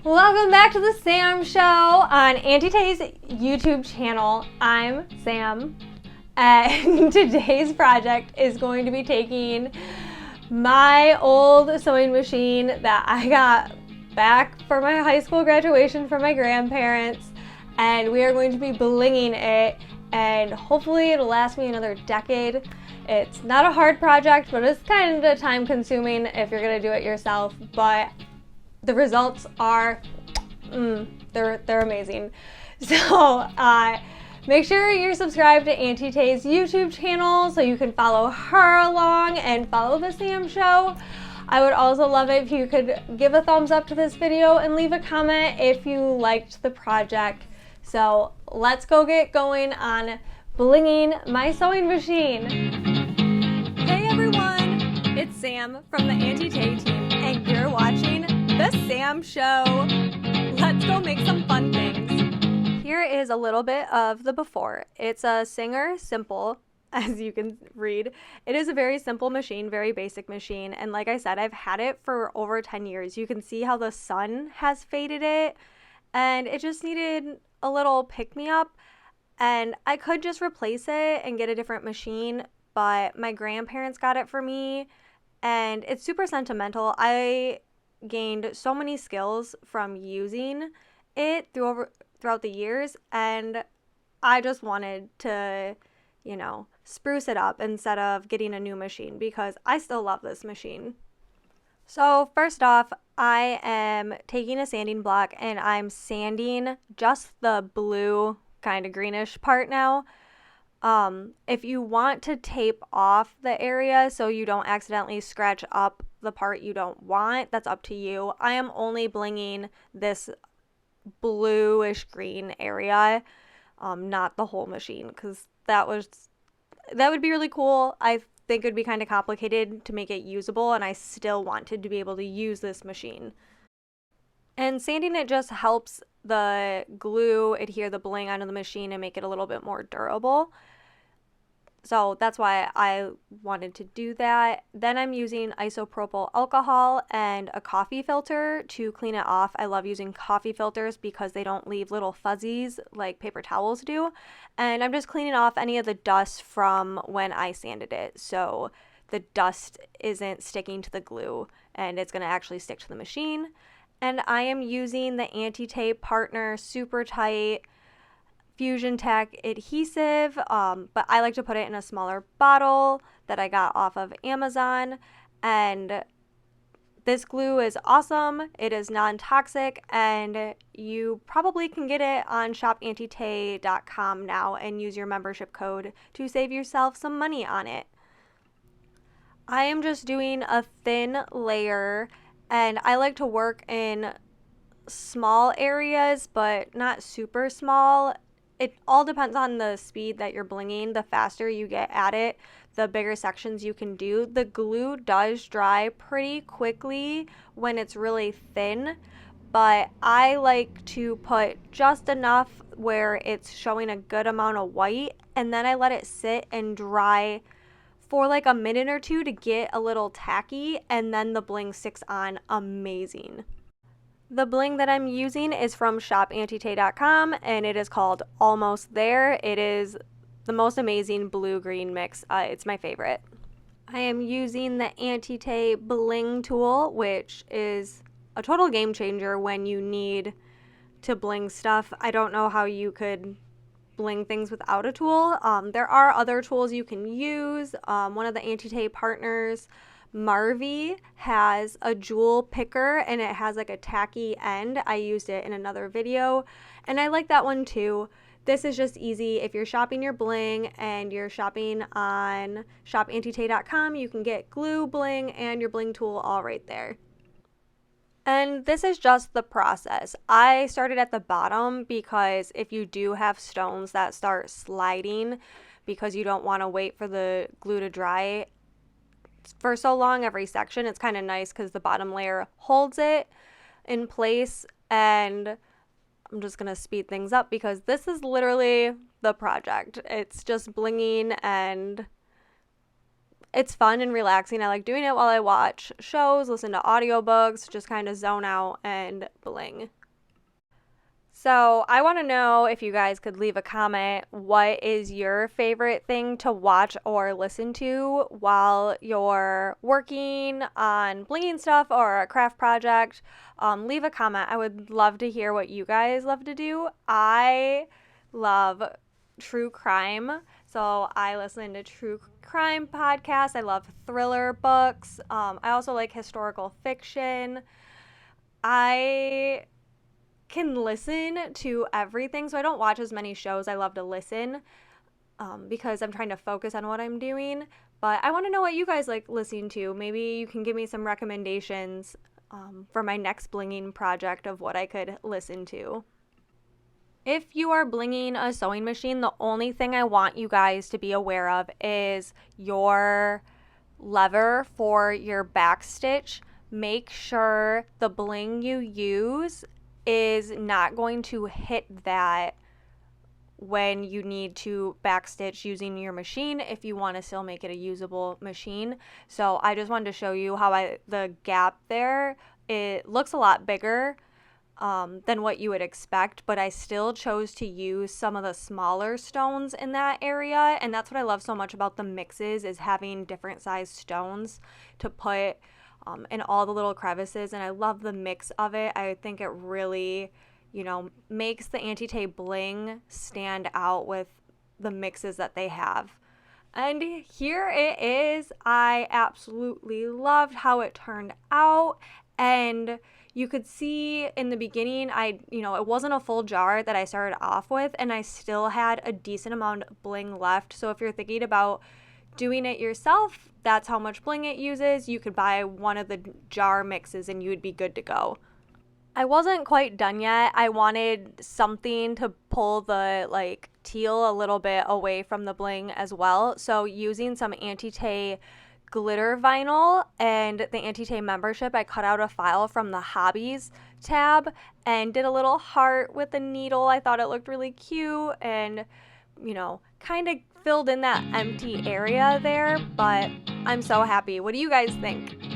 Welcome back to the Sam Show on Auntie Tay's YouTube channel. I'm Sam, and today's project is going to be taking my old sewing machine that I got back for my high school graduation from my grandparents, and we are going to be blinging it, and hopefully it'll last me another decade. It's not a hard project, but it's kind of time consuming if you're gonna do it yourself, but the results are, they're amazing. So make sure you're subscribed to Auntie Tay's YouTube channel so you can follow her along and follow the Sam Show. I would also love it if you could give a thumbs up to this video and leave a comment if you liked the project. So let's go get going on blinging my sewing machine. Hey everyone, it's Sam from the Auntie Tay team, and you're watching The Sam Show. Let's go make some fun things. Here is a little bit of the before. It's a Singer Simple, as you can read. It is a very simple machine, very basic machine. And like I said, I've had it for over 10 years. You can see how the sun has faded it. And it just needed a little pick-me-up. And I could just replace it and get a different machine. But my grandparents got it for me. And it's super sentimental. I gained so many skills from using it throughout the years, and I just wanted to, spruce it up instead of getting a new machine because I still love this machine. So first off, I am taking a sanding block and I'm sanding just the blue kind of greenish part now. If you want to tape off the area so you don't accidentally scratch up the part you don't want, that's up to you. I am only blinging this bluish green area, not the whole machine, because that would be really cool. I think it would be kind of complicated to make it usable, and I still wanted to be able to use this machine. And sanding it just helps the glue adhere the bling onto the machine and make it a little bit more durable. So that's why I wanted to do that. Then I'm using isopropyl alcohol and a coffee filter to clean it off. I love using coffee filters because they don't leave little fuzzies like paper towels do. And I'm just cleaning off any of the dust from when I sanded it, so the dust isn't sticking to the glue and it's going to actually stick to the machine. And I am using the Auntie Tay Partner Super Tight Fusion Tack adhesive, but I like to put it in a smaller bottle that I got off of Amazon. And this glue is awesome. It is non-toxic, and you probably can get it on shopauntitay.com now and use your membership code to save yourself some money on it. I am just doing a thin layer, and I like to work in small areas, but not super small. It all depends on the speed that you're blinging. The faster you get at it, the bigger sections you can do. The glue does dry pretty quickly when it's really thin, but I like to put just enough where it's showing a good amount of white, and then I let it sit and dry for like a minute or two to get a little tacky, and then the bling sticks on amazing. The bling that I'm using is from shopauntitay.com, and it is called Almost There. It is the most amazing blue-green mix. It's my favorite. I am using the Auntie Tay Bling tool, which is a total game changer when you need to bling stuff. I don't know how you could bling things without a tool. There are other tools you can use. One of the Auntie Tay partners, Marvy, has a jewel picker, and it has like a tacky end. I used it in another video, and I like that one too. This is just easy. If you're shopping your bling and you're shopping on shopauntitay.com, you can get glue, bling, and your bling tool all right there. And this is just the process. I started at the bottom because if you do have stones that start sliding because you don't want to wait for the glue to dry for so long every section, it's kind of nice because the bottom layer holds it in place. And I'm just going to speed things up because this is literally the project. It's just blinging, and it's fun and relaxing. I like doing it while I watch shows, listen to audiobooks, just kind of zone out and bling. So I want to know if you guys could leave a comment. What is your favorite thing to watch or listen to while you're working on blinging stuff or a craft project? Leave a comment. I would love to hear what you guys love to do. I love true crime. So I listen to true crime podcasts. I love thriller books. I also like historical fiction. I can listen to everything, so I don't watch as many shows. I love to listen because I'm trying to focus on what I'm doing. But I want to know what you guys like listening to. Maybe you can give me some recommendations for my next blinging project of what I could listen to. If you are blinging a sewing machine, the only thing I want you guys to be aware of is your lever for your back stitch. Make sure the bling you use is not going to hit that when you need to backstitch using your machine if you want to still make it a usable machine. So I just wanted to show you how the gap there, it looks a lot bigger than what you would expect, but I still chose to use some of the smaller stones in that area, and that's what I love so much about the mixes, is having different size stones to put in all the little crevices, and I love the mix of it. I think it really, makes the Auntie Tay bling stand out with the mixes that they have. And here it is. I absolutely loved how it turned out, and you could see in the beginning, it wasn't a full jar that I started off with, and I still had a decent amount of bling left. So if you're thinking about doing it yourself, that's how much bling it uses. You could buy one of the jar mixes and you would be good to go. I wasn't quite done yet. I wanted something to pull the teal a little bit away from the bling as well. So using some Auntie Tay glitter vinyl and the Auntie Tay membership, I cut out a file from the hobbies tab and did a little heart with a needle. I thought it looked really cute and, kind of filled in that empty area there, but I'm so happy. What do you guys think?